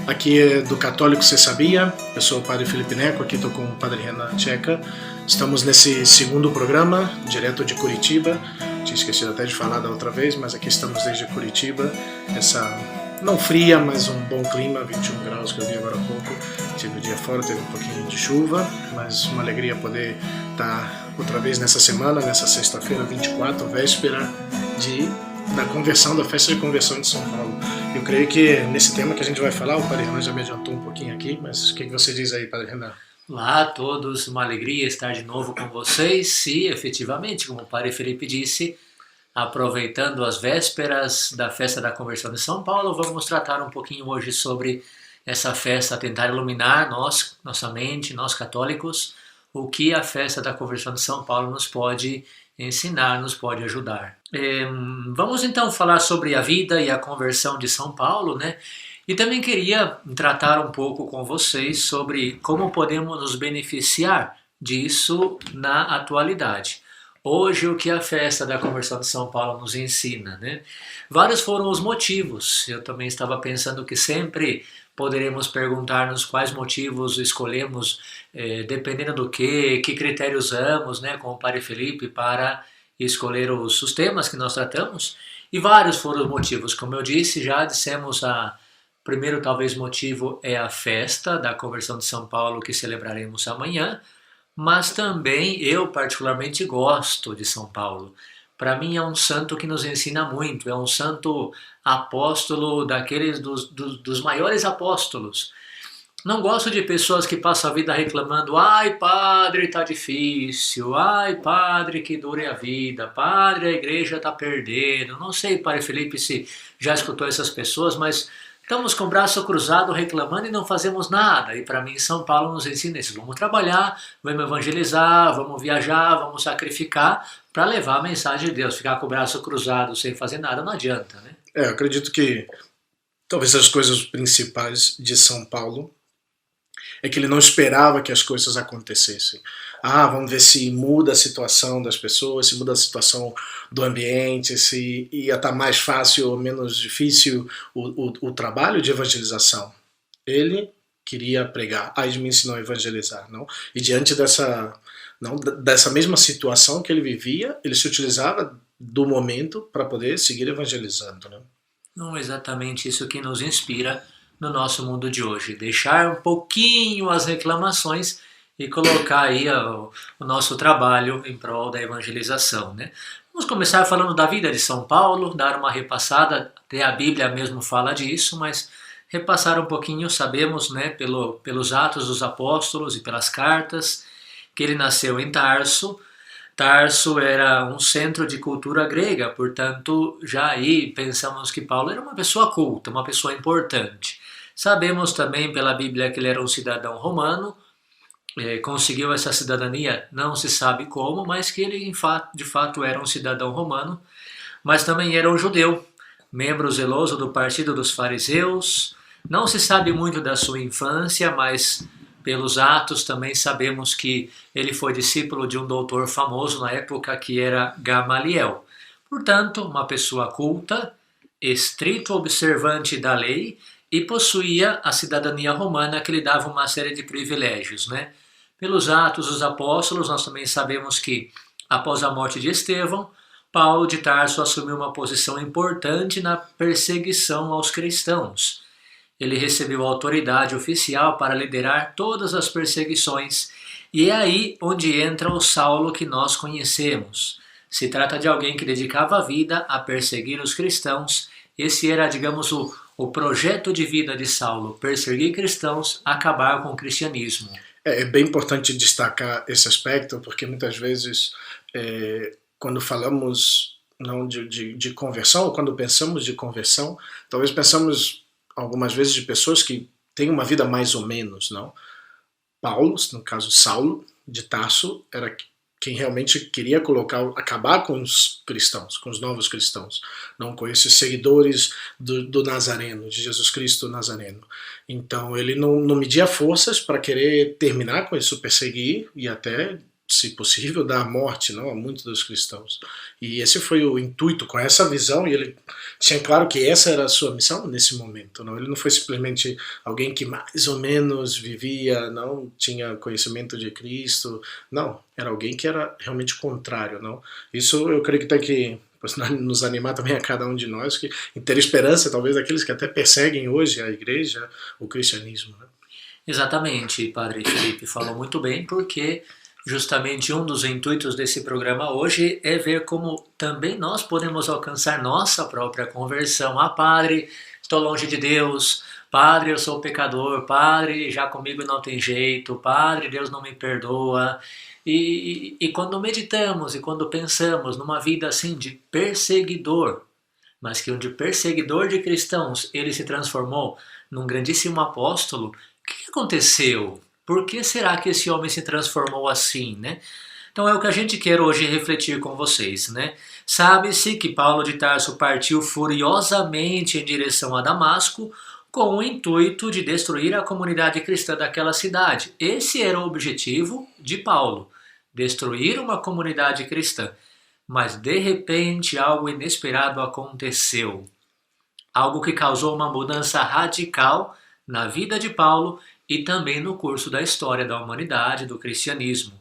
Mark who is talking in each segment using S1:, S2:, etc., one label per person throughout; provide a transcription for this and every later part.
S1: Aqui é do Católico Você Sabia? Eu sou o Padre Felipe Neco, aqui estou com o Padre Renan Tcheca. Estamos nesse segundo programa, direto de Curitiba. Tinha esquecido até de falar da outra vez, mas aqui estamos desde Curitiba. Essa não fria, mas um bom clima, 21 graus que eu vi agora há pouco. Tive o dia fora, teve um pouquinho de chuva, mas uma alegria poder estar outra vez nessa semana, nessa sexta-feira, 24, véspera da conversão, da festa de conversão de São Paulo. Eu creio que nesse tema que a gente vai falar, o Padre Renan já me adiantou um pouquinho aqui, mas o que você diz aí, Padre Renan?
S2: Olá a todos, uma alegria estar de novo com vocês e, efetivamente, como o Padre Felipe disse, aproveitando as vésperas da festa da conversão de São Paulo, vamos tratar um pouquinho hoje sobre essa festa, tentar iluminar nossa mente, nós católicos, o que a festa da conversão de São Paulo nos pode ensinar, nos pode ajudar. Vamos então falar sobre a vida e a conversão de São Paulo, né? E também queria tratar um pouco com vocês sobre como podemos nos beneficiar disso na atualidade. Hoje, o que a festa da conversão de São Paulo nos ensina, né? Vários foram os motivos. Eu também estava pensando que sempre poderemos perguntar-nos quais motivos escolhemos, dependendo do que critério usamos, né, com o Padre Felipe, para escolher os temas que nós tratamos. E vários foram os motivos. Como eu disse, já dissemos primeiro talvez motivo é a festa da conversão de São Paulo que celebraremos amanhã, mas também eu particularmente gosto de São Paulo. Para mim é um santo que nos ensina muito, é um santo apóstolo daqueles dos maiores apóstolos. Não gosto de pessoas que passam a vida reclamando: ai padre, tá difícil, ai padre, que dure a vida, padre, a igreja tá perdendo. Não sei, Padre Felipe, se já escutou essas pessoas, mas estamos com o braço cruzado reclamando e não fazemos nada. E para mim São Paulo nos ensina isso. Vamos trabalhar, vamos evangelizar, vamos viajar, vamos sacrificar para levar a mensagem de Deus. Ficar com o braço cruzado sem fazer nada não adianta, né?
S1: Eu acredito que talvez as coisas principais de São Paulo é que ele não esperava que as coisas acontecessem. Vamos ver se muda a situação das pessoas, se muda a situação do ambiente, se ia estar mais fácil ou menos difícil o trabalho de evangelização. Ele queria pregar, aí me ensinou a evangelizar, não? E diante dessa mesma situação que ele vivia, ele se utilizava do momento para poder seguir evangelizando, né?
S2: Não é exatamente isso que nos inspira no nosso mundo de hoje. Deixar um pouquinho as reclamações e colocar aí o nosso trabalho em prol da evangelização, né? Vamos começar falando da vida de São Paulo, dar uma repassada, até a Bíblia mesmo fala disso, mas repassar um pouquinho, sabemos, né, pelos Atos dos Apóstolos e pelas cartas, que ele nasceu em Tarso. Tarso era um centro de cultura grega, portanto, já aí pensamos que Paulo era uma pessoa culta, uma pessoa importante. Sabemos também pela Bíblia que ele era um cidadão romano, conseguiu essa cidadania, não se sabe como, mas que ele de fato era um cidadão romano, mas também era um judeu, membro zeloso do partido dos fariseus. Não se sabe muito da sua infância, mas pelos Atos também sabemos que ele foi discípulo de um doutor famoso na época que era Gamaliel. Portanto, uma pessoa culta, estrito observante da lei e possuía a cidadania romana que lhe dava uma série de privilégios, né? Pelos Atos dos Apóstolos, nós também sabemos que, após a morte de Estevão, Paulo de Tarso assumiu uma posição importante na perseguição aos cristãos. Ele recebeu autoridade oficial para liderar todas as perseguições, e é aí onde entra o Saulo que nós conhecemos. Se trata de alguém que dedicava a vida a perseguir os cristãos. Esse era, digamos, o projeto de vida de Saulo: perseguir cristãos, acabar com o cristianismo.
S1: É bem importante destacar esse aspecto, porque muitas vezes, quando falamos de conversão, ou quando pensamos de conversão, talvez pensamos algumas vezes de pessoas que têm uma vida mais ou menos, não? Paulo, no caso Saulo de Tarso, era quem realmente queria acabar com os cristãos, com os novos cristãos, não com esses seguidores do Nazareno, de Jesus Cristo Nazareno. Então ele não media forças para querer terminar com isso, perseguir e até se possível, dar a morte, não, a muitos dos cristãos. E esse foi o intuito, com essa visão, e ele tinha claro que essa era a sua missão nesse momento. Não? Ele não foi simplesmente alguém que mais ou menos vivia, não tinha conhecimento de Cristo, não, era alguém que era realmente contrário. Não? Isso eu creio que tem que nos animar também a cada um de nós, que ter esperança, talvez, daqueles que até perseguem hoje a igreja, o cristianismo. Né?
S2: Exatamente, Padre Felipe falou muito bem, porque justamente um dos intuitos desse programa hoje é ver como também nós podemos alcançar nossa própria conversão. Ah, Padre, estou longe de Deus. Padre, eu sou pecador. Padre, já comigo não tem jeito. Padre, Deus não me perdoa. E quando meditamos e quando pensamos numa vida assim de perseguidor, mas que onde perseguidor de cristãos ele se transformou num grandíssimo apóstolo, o que aconteceu? Por que será que esse homem se transformou assim, né? Então é o que a gente quer hoje refletir com vocês, né? Sabe-se que Paulo de Tarso partiu furiosamente em direção a Damasco com o intuito de destruir a comunidade cristã daquela cidade. Esse era o objetivo de Paulo, destruir uma comunidade cristã. Mas de repente algo inesperado aconteceu. Algo que causou uma mudança radical na vida de Paulo e também no curso da história da humanidade, do cristianismo.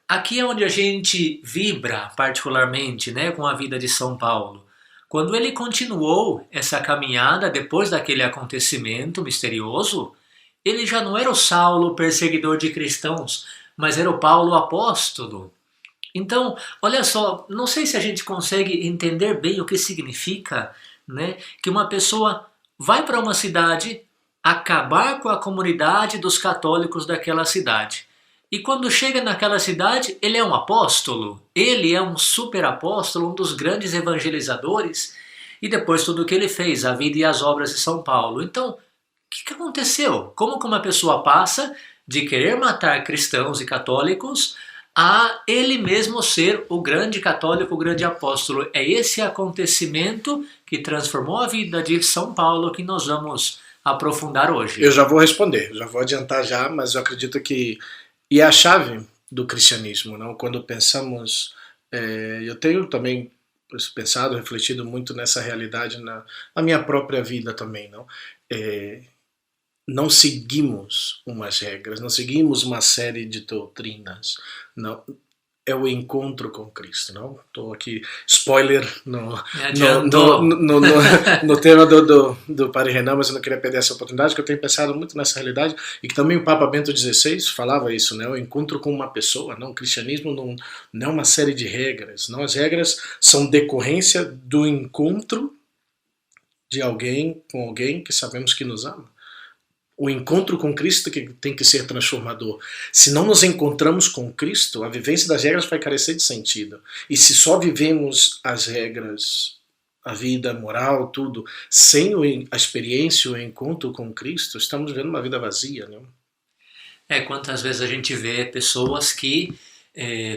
S2: Aqui é onde a gente vibra particularmente, né, com a vida de São Paulo. Quando ele continuou essa caminhada depois daquele acontecimento misterioso, ele já não era o Saulo perseguidor de cristãos, mas era o Paulo apóstolo. Então, olha só, não sei se a gente consegue entender bem o que significa, né, que uma pessoa vai para uma cidade acabar com a comunidade dos católicos daquela cidade. E quando chega naquela cidade, ele é um apóstolo, ele é um super apóstolo, um dos grandes evangelizadores, e depois tudo o que ele fez, a vida e as obras de São Paulo. Então, o que aconteceu? Como que uma pessoa passa de querer matar cristãos e católicos a ele mesmo ser o grande católico, o grande apóstolo? É esse acontecimento que transformou a vida de São Paulo que nós vamos aprofundar hoje.
S1: Eu já vou responder, já vou adiantar já, mas eu acredito que e é a chave do cristianismo, não? Quando pensamos, eu tenho também pensado, refletido muito nessa realidade na minha própria vida também, não? Não seguimos umas regras, não seguimos uma série de doutrinas, não. É o encontro com Cristo, não? Estou aqui, spoiler no tema do Padre Renan, mas eu não queria perder essa oportunidade, que eu tenho pensado muito nessa realidade, e que também o Papa Bento XVI falava isso, né? O encontro com uma pessoa, não? O cristianismo não é uma série de regras, não? As regras são decorrência do encontro de alguém com alguém que sabemos que nos ama. O encontro com Cristo que tem que ser transformador. Se não nos encontramos com Cristo, a vivência das regras vai carecer de sentido. E se só vivemos as regras, a vida, a moral, tudo, sem a experiência, o encontro com Cristo, estamos vivendo uma vida vazia. Né?
S2: Quantas vezes a gente vê pessoas que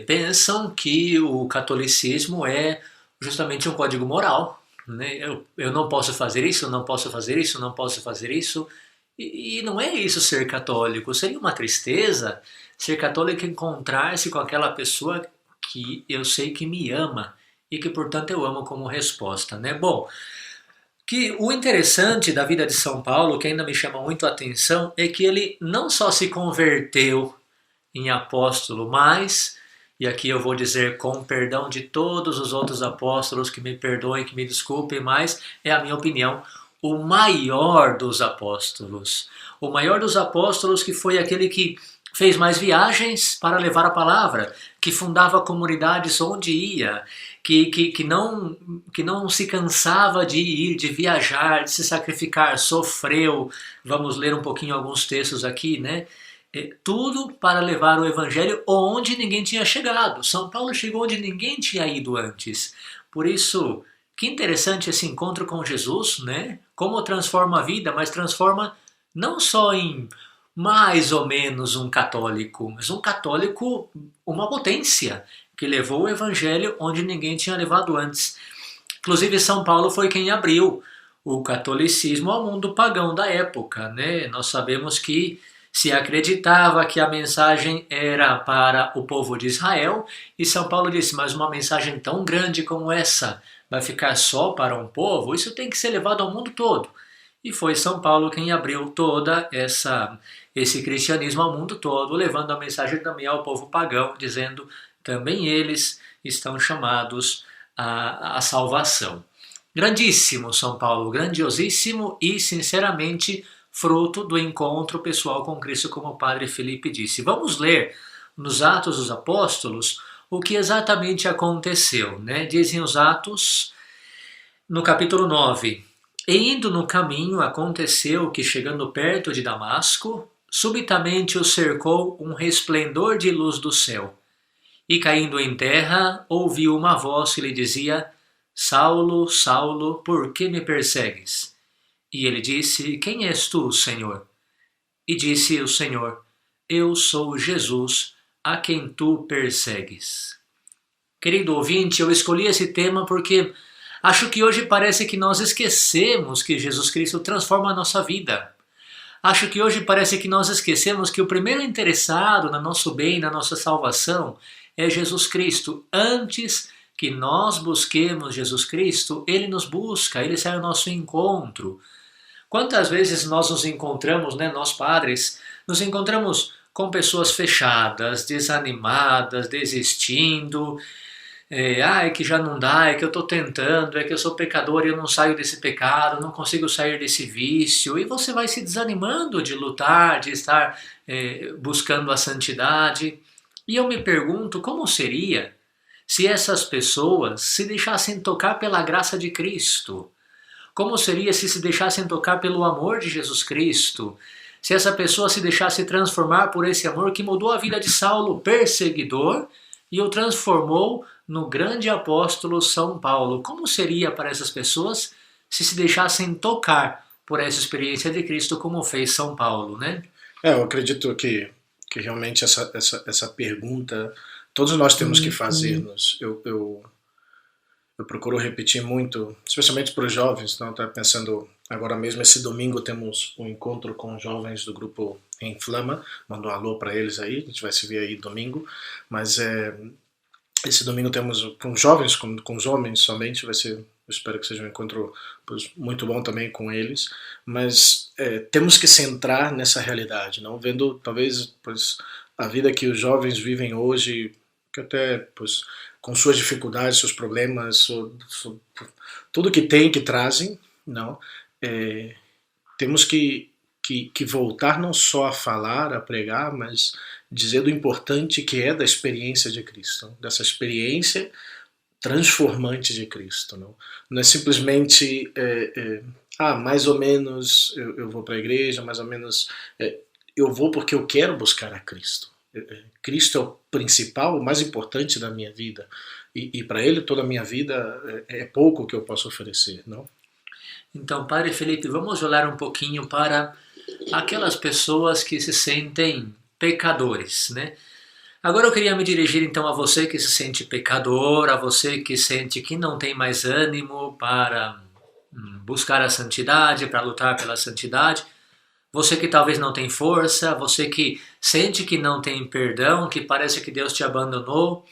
S2: pensam que o catolicismo é justamente um código moral. Né? Eu não posso fazer isso, não posso fazer isso, não posso fazer isso. E não é isso ser católico. Seria uma tristeza ser católico e encontrar-se com aquela pessoa que eu sei que me ama e que, portanto, eu amo como resposta. Né? Bom, que o interessante da vida de São Paulo, que ainda me chama muito a atenção, é que ele não só se converteu em apóstolo, mas, e aqui eu vou dizer com perdão de todos os outros apóstolos, que me perdoem, que me desculpem, mas é a minha opinião, o maior dos apóstolos. O maior dos apóstolos, que foi aquele que fez mais viagens para levar a palavra, que fundava comunidades onde ia, que não se cansava de ir, de viajar, de se sacrificar, sofreu. Vamos ler um pouquinho alguns textos aqui, né? Tudo para levar o evangelho onde ninguém tinha chegado. São Paulo chegou onde ninguém tinha ido antes. Por isso, que interessante esse encontro com Jesus, né? Como transforma a vida, mas transforma não só em mais ou menos um católico, mas um católico, uma potência, que levou o evangelho onde ninguém tinha levado antes. Inclusive, São Paulo foi quem abriu o catolicismo ao mundo pagão da época, né? Nós sabemos que Se acreditava que a mensagem era para o povo de Israel, e São Paulo disse, mas uma mensagem tão grande como essa vai ficar só para um povo? Isso tem que ser levado ao mundo todo. E foi São Paulo quem abriu toda esse cristianismo ao mundo todo, levando a mensagem também ao povo pagão, dizendo também eles estão chamados à salvação. Grandíssimo São Paulo, grandiosíssimo e, sinceramente, fruto do encontro pessoal com Cristo, como o Padre Felipe disse. Vamos ler nos Atos dos Apóstolos o que exatamente aconteceu, né? Dizem os Atos, no capítulo 9. E indo no caminho, aconteceu que, chegando perto de Damasco, subitamente o cercou um resplendor de luz do céu. E caindo em terra, ouviu uma voz que lhe dizia: Saulo, Saulo, por que me persegues? E ele disse: Quem és tu, Senhor? E disse o Senhor: Eu sou Jesus, a quem tu persegues. Querido ouvinte, eu escolhi esse tema porque acho que hoje parece que nós esquecemos que Jesus Cristo transforma a nossa vida. Acho que hoje parece que nós esquecemos que o primeiro interessado no nosso bem, na nossa salvação, é Jesus Cristo. Antes que nós busquemos Jesus Cristo, Ele nos busca, Ele sai ao nosso encontro. Quantas vezes nós nos encontramos, né, nós padres, nos encontramos com pessoas fechadas, desanimadas, desistindo. É que já não dá, é que eu estou tentando, é que eu sou pecador e eu não saio desse pecado, não consigo sair desse vício. E você vai se desanimando de lutar, de estar buscando a santidade. E eu me pergunto como seria se essas pessoas se deixassem tocar pela graça de Cristo. Como seria se deixassem tocar pelo amor de Jesus Cristo? Se essa pessoa se deixasse transformar por esse amor que mudou a vida de Saulo, perseguidor, e o transformou no grande apóstolo São Paulo. Como seria para essas pessoas se deixassem tocar por essa experiência de Cristo como fez São Paulo, né?
S1: Eu acredito que realmente essa pergunta todos nós temos que fazer-nos. Eu procuro repetir muito, especialmente para os jovens. Não, tá pensando agora mesmo, esse domingo temos um encontro com jovens do grupo Em Flama. Mando um alô para eles aí, a gente vai se ver aí domingo. Mas esse domingo temos com jovens, com os homens somente, vai ser, eu espero que seja um encontro muito bom também com eles. Mas temos que centrar nessa realidade, não vendo talvez a vida que os jovens vivem hoje, que até com suas dificuldades, seus problemas, tudo que trazem, não, temos que voltar não só a falar, a pregar, mas dizer do importante que é da experiência de Cristo, dessa experiência transformante de Cristo. Não é simplesmente, mais ou menos eu vou para a igreja, mais ou menos eu vou porque eu quero buscar a Cristo. Cristo é o principal, o mais importante da minha vida. E para Ele toda a minha vida é pouco que eu posso oferecer, não?
S2: Então, Padre Felipe, vamos olhar um pouquinho para aquelas pessoas que se sentem pecadores, né? Agora eu queria me dirigir então a você que se sente pecador, a você que sente que não tem mais ânimo para buscar a santidade, para lutar pela santidade. Você que talvez não tem força, você que sente que não tem perdão, que parece que Deus te abandonou.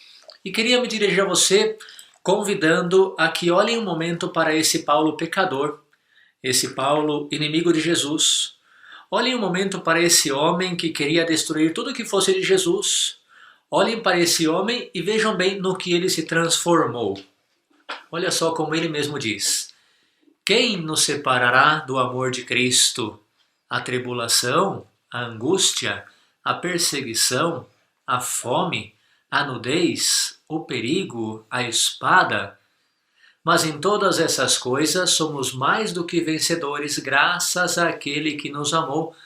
S2: E queria me dirigir a você convidando a que olhem um momento para esse Paulo pecador, esse Paulo inimigo de Jesus. Olhem um momento para esse homem que queria destruir tudo que fosse de Jesus. Olhem para esse homem e vejam bem no que ele se transformou. Olha só como ele mesmo diz: quem nos separará do amor de Cristo? A tribulação, a angústia, a perseguição, a fome, a nudez, o perigo, a espada. Mas em todas essas coisas somos mais do que vencedores graças àquele que nos amou.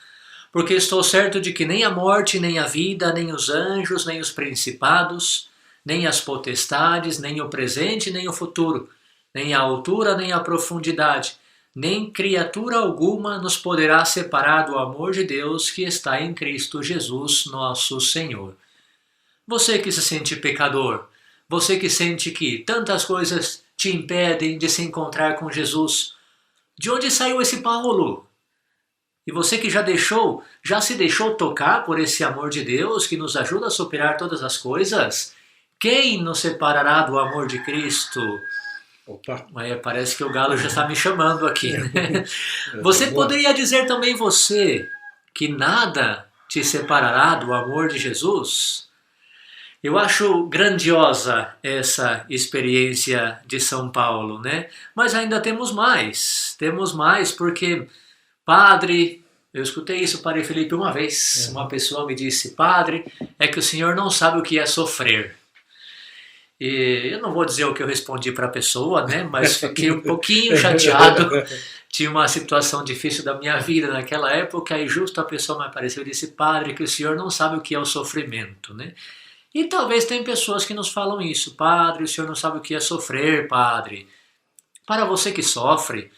S2: Porque estou certo de que nem a morte, nem a vida, nem os anjos, nem os principados, nem as potestades, nem o presente, nem o futuro, nem a altura, nem a profundidade, nem criatura alguma nos poderá separar do amor de Deus que está em Cristo Jesus, nosso Senhor. Você que se sente pecador, você que sente que tantas coisas te impedem de se encontrar com Jesus, de onde saiu esse Paulo? E você que já se deixou tocar por esse amor de Deus que nos ajuda a superar todas as coisas? Quem nos separará do amor de Cristo?
S1: Opa!
S2: Parece que o galo já está me chamando aqui, né? Você poderia dizer também você que nada te separará do amor de Jesus? Eu acho grandiosa essa experiência de São Paulo, né? Mas ainda temos mais porque, padre, eu escutei isso para Felipe uma vez, uma pessoa me disse, padre, é que o senhor não sabe o que é sofrer. E eu não vou dizer o que eu respondi para a pessoa, né? Mas fiquei um pouquinho chateado. Tinha uma situação difícil da minha vida naquela época e justo a pessoa me apareceu e disse, padre, que o senhor não sabe o que é o sofrimento, né? E talvez tem pessoas que nos falam isso, padre, o senhor não sabe o que é sofrer, padre. Para você que sofre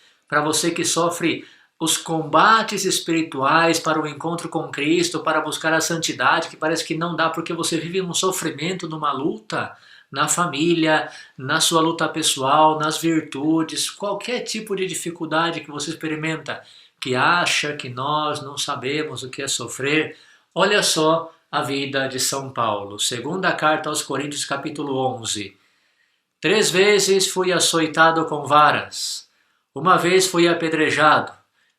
S2: os combates espirituais para o encontro com Cristo, para buscar a santidade, que parece que não dá porque você vive num sofrimento, numa luta, na família, na sua luta pessoal, nas virtudes, qualquer tipo de dificuldade que você experimenta, que acha que nós não sabemos o que é sofrer, olha só a vida de São Paulo. Segunda carta aos Coríntios, capítulo 11. 3 vezes fui açoitado com varas, uma vez fui apedrejado,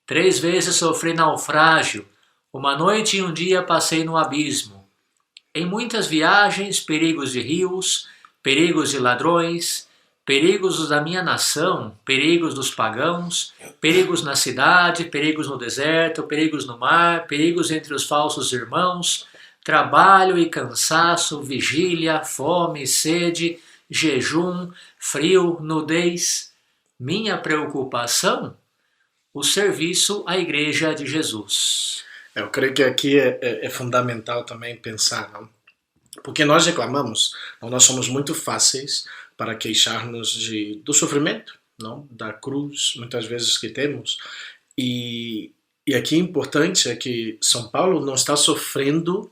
S2: 3 vezes sofri naufrágio, uma noite e um dia passei no abismo. Em muitas viagens, perigos de rios, perigos de ladrões, perigos da minha nação, perigos dos pagãos, perigos na cidade, perigos no deserto, perigos no mar, perigos entre os falsos irmãos, trabalho e cansaço, vigília, fome, sede, jejum, frio, nudez. Minha preocupação? O serviço à Igreja de Jesus.
S1: Eu creio que aqui é fundamental também pensar, não? Porque nós reclamamos, não? Nós somos muito fáceis para queixar-nos do sofrimento, não? Da cruz, muitas vezes que temos. E aqui o importante é que São Paulo não está sofrendo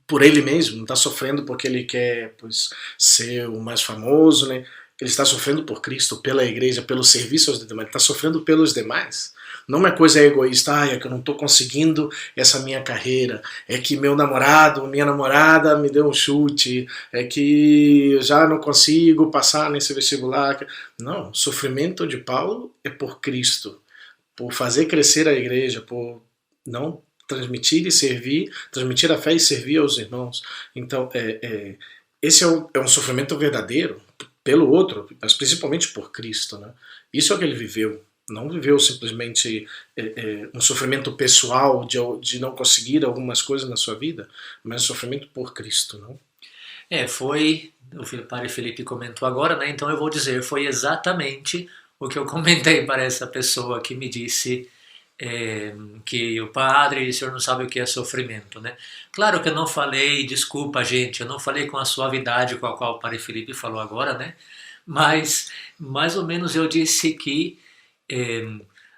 S1: por ele mesmo, não está sofrendo porque ele quer, pois, ser o mais famoso, né? Ele está sofrendo por Cristo, pela igreja, pelo serviço aos demais, ele está sofrendo pelos demais. Não é coisa egoísta, é que eu não estou conseguindo essa minha carreira, é que meu namorado, minha namorada me deu um chute, é que eu já não consigo passar nesse vestibular. Não, o sofrimento de Paulo é por Cristo, por fazer crescer a igreja, por não transmitir e servir, transmitir a fé e servir aos irmãos. Então, esse é um sofrimento verdadeiro pelo outro, mas principalmente por Cristo, né? Isso é o que ele viveu. Não viveu simplesmente um sofrimento pessoal de não conseguir algumas coisas na sua vida, mas um sofrimento por Cristo, não?
S2: O padre Felipe comentou agora, né? Então eu vou dizer, foi exatamente o que eu comentei para essa pessoa que me disse que o padre, o senhor não sabe o que é sofrimento, né? Claro que eu não falei, desculpa gente, eu não falei com a suavidade com a qual o padre Felipe falou agora, né? Mas mais ou menos eu disse que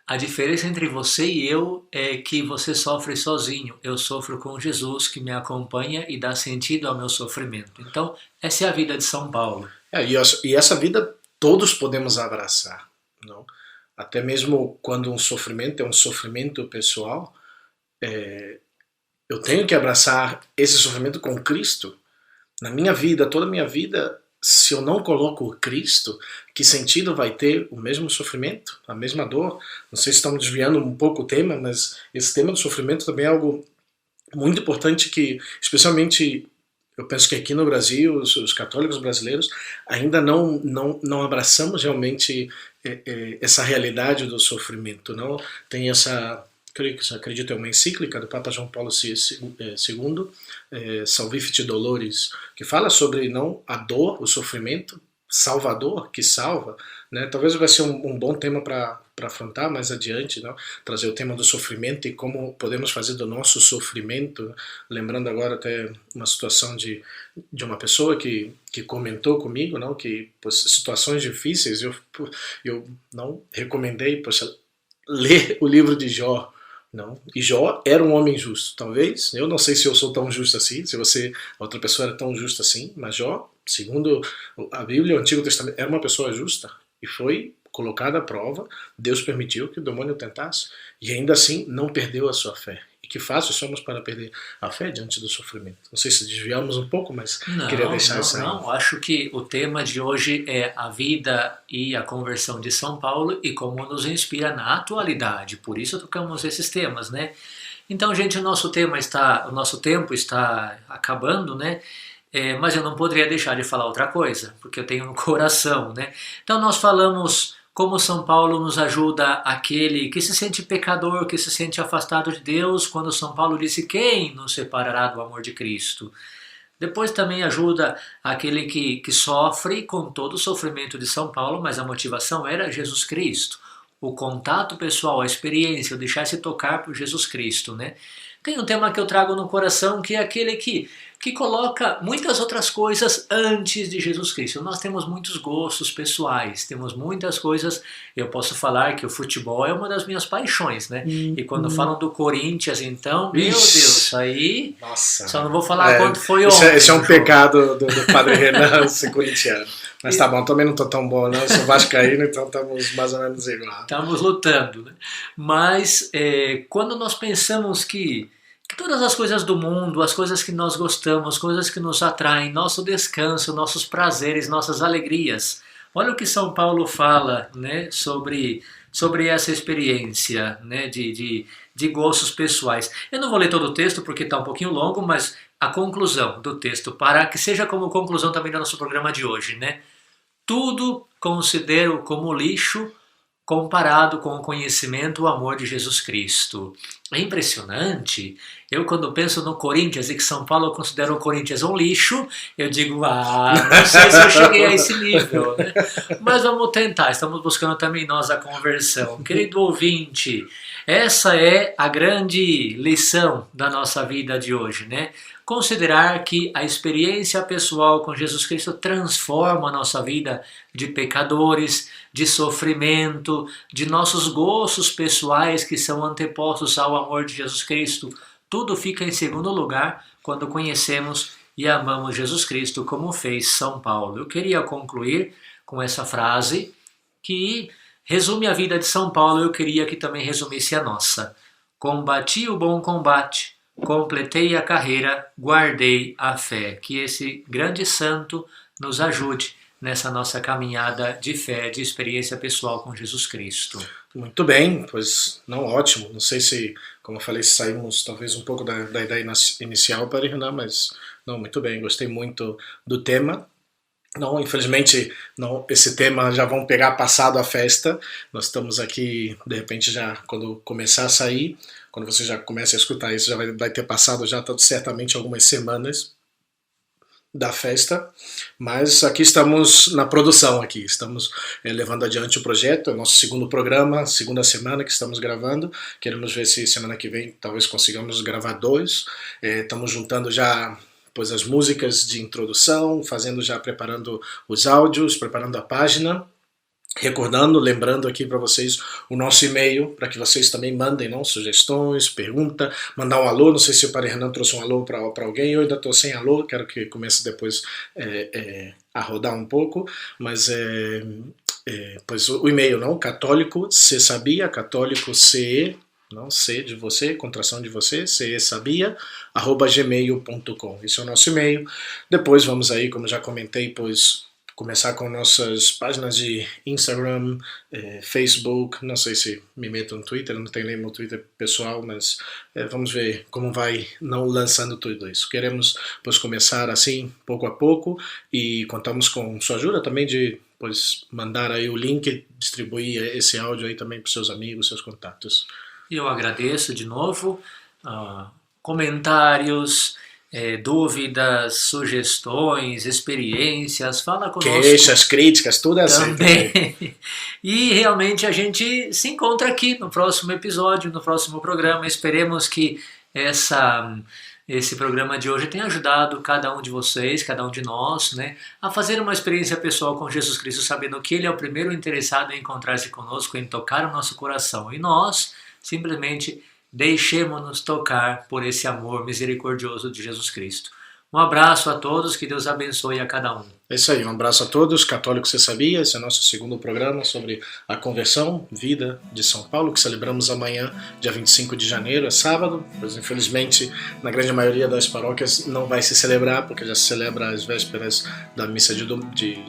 S2: a diferença entre você e eu é que você sofre sozinho, eu sofro com Jesus que me acompanha e dá sentido ao meu sofrimento. Então essa é a vida de São Paulo.
S1: E essa vida todos podemos abraçar, não? Até mesmo quando um sofrimento é um sofrimento pessoal, eu tenho que abraçar esse sofrimento com Cristo. Na minha vida, toda a minha vida, se eu não coloco o Cristo, que sentido vai ter o mesmo sofrimento, a mesma dor? Não sei se estamos desviando um pouco o tema, mas esse tema do sofrimento também é algo muito importante que, especialmente, eu penso que aqui no Brasil, os católicos brasileiros ainda não abraçamos realmente essa realidade do sofrimento. Não tem acredito é uma encíclica do Papa João Paulo II, Salvifici Doloris, que fala sobre não a dor, o sofrimento, Salvador que salva, né? Talvez vai ser um bom tema para afrontar mais adiante, não? Trazer o tema do sofrimento e como podemos fazer do nosso sofrimento, lembrando agora até uma situação de uma pessoa que comentou comigo, não? Que situações difíceis eu não recomendei ler o livro de Jó. Não. E Jó era um homem justo, talvez. Eu não sei se eu sou tão justo assim, se outra pessoa era tão justa assim, mas Jó, segundo a Bíblia, o Antigo Testamento, era uma pessoa justa e foi colocado à prova, Deus permitiu que o demônio tentasse, e ainda assim não perdeu a sua fé. E que fácil somos para perder a fé diante do sofrimento. Não sei se desviamos um pouco, mas queria deixar isso aí.
S2: Não, acho que o tema de hoje é a vida e a conversão de São Paulo e como nos inspira na atualidade. Por isso tocamos esses temas, né? Então, gente, o nosso tempo está acabando, né? Mas eu não poderia deixar de falar outra coisa, porque eu tenho no coração, né? Então nós falamos como São Paulo nos ajuda aquele que se sente pecador, que se sente afastado de Deus, quando São Paulo disse: quem nos separará do amor de Cristo? Depois também ajuda aquele que sofre com todo o sofrimento de São Paulo, mas a motivação era Jesus Cristo. O contato pessoal, a experiência, o deixar-se tocar por Jesus Cristo, né? Tem um tema que eu trago no coração, que é aquele que coloca muitas outras coisas antes de Jesus Cristo. Nós temos muitos gostos pessoais, temos muitas coisas. Eu posso falar que o futebol é uma das minhas paixões, né? E quando falam do Corinthians, então, meu Deus, aí...
S1: Nossa.
S2: Só não vou falar quanto foi ontem.
S1: Esse é um pecado do Padre Renan ser corintiano. Mas tá bom, também não tô tão bom, não. Eu sou vascaíno, então estamos mais ou menos igual.
S2: Estamos lutando, né? Mas quando nós pensamos que todas as coisas do mundo, as coisas que nós gostamos, coisas que nos atraem, nosso descanso, nossos prazeres, nossas alegrias. Olha o que São Paulo fala, né, sobre essa experiência, né, de gostos pessoais. Eu não vou ler todo o texto porque está um pouquinho longo, mas a conclusão do texto, para que seja como conclusão também do nosso programa de hoje, né? Tudo considero como lixo comparado com o conhecimento, o amor de Jesus Cristo. É impressionante. Eu, quando penso no Corinthians e que São Paulo considera o Corinthians um lixo, eu digo, não sei se eu cheguei a esse nível, né? Mas vamos tentar, estamos buscando também nós a conversão. Querido ouvinte, essa é a grande lição da nossa vida de hoje, né? Considerar que a experiência pessoal com Jesus Cristo transforma a nossa vida de pecadores, de sofrimento, de nossos gostos pessoais que são antepostos ao amor de Jesus Cristo. Tudo fica em segundo lugar quando conhecemos e amamos Jesus Cristo, como fez São Paulo. Eu queria concluir com essa frase que resume a vida de São Paulo. Eu queria que também resumisse a nossa. Combati o bom combate, completei a carreira, guardei a fé. Que esse grande santo nos ajude nessa nossa caminhada de fé, de experiência pessoal com Jesus Cristo.
S1: Muito bem, pois não, ótimo. Não sei se, como eu falei, saímos talvez um pouco da ideia inicial para Renan, mas não, muito bem, gostei muito do tema. Não, infelizmente, não, esse tema já vão pegar passado a festa. Nós estamos aqui, de repente, já quando começar a sair, quando você já começa a escutar isso, já vai ter passado já certamente algumas semanas da festa, mas aqui estamos na produção, aqui estamos levando adiante o projeto, é o nosso segundo programa, segunda semana que estamos gravando. Queremos ver se semana que vem talvez consigamos gravar 2. Estamos juntando já as músicas de introdução, preparando os áudios, preparando a página. Lembrando aqui para vocês o nosso e-mail, para que vocês também mandem sugestões, pergunta, mandar um alô. Não sei se o Padre Renan trouxe um alô para alguém, eu ainda estou sem alô, quero que comece depois a rodar um pouco, mas pois o e-mail, católico, se sabia, católico ce, não, C de você, contração de você, ce sabia, @gmail.com. Esse é o nosso e-mail. Depois vamos aí, como já comentei, começar com nossas páginas de Instagram, Facebook. Não sei se me meto no Twitter, não tenho nem meu Twitter pessoal, mas vamos ver como vai não lançando tudo isso. Queremos começar assim, pouco a pouco, e contamos com sua ajuda também de mandar aí o link, distribuir esse áudio aí também para seus amigos, seus contatos.
S2: Eu agradeço de novo. Comentários, dúvidas, sugestões, experiências, fala conosco.
S1: Queixas, críticas, tudo é assim.
S2: Também. E realmente a gente se encontra aqui no próximo episódio, no próximo programa. Esperemos que esse programa de hoje tenha ajudado cada um de vocês, cada um de nós, né, a fazer uma experiência pessoal com Jesus Cristo, sabendo que Ele é o primeiro interessado em encontrar-se conosco, em tocar o nosso coração. E nós simplesmente deixemos-nos tocar por esse amor misericordioso de Jesus Cristo. Um abraço a todos, que Deus abençoe a cada um.
S1: É isso aí, um abraço a todos. Católico Você Sabia? Esse é o nosso segundo programa sobre a conversão, vida de São Paulo, que celebramos amanhã, dia 25 de janeiro, é sábado, pois infelizmente na grande maioria das paróquias não vai se celebrar, porque já se celebra às vésperas da missa de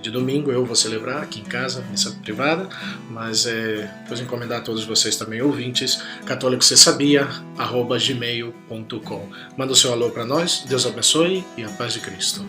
S1: domingo. Eu vou celebrar aqui em casa, missa privada, mas depois encomendar a todos vocês também, ouvintes, católicocesabia@gmail.com. Manda o seu alô para nós, Deus abençoe e a paz de Cristo.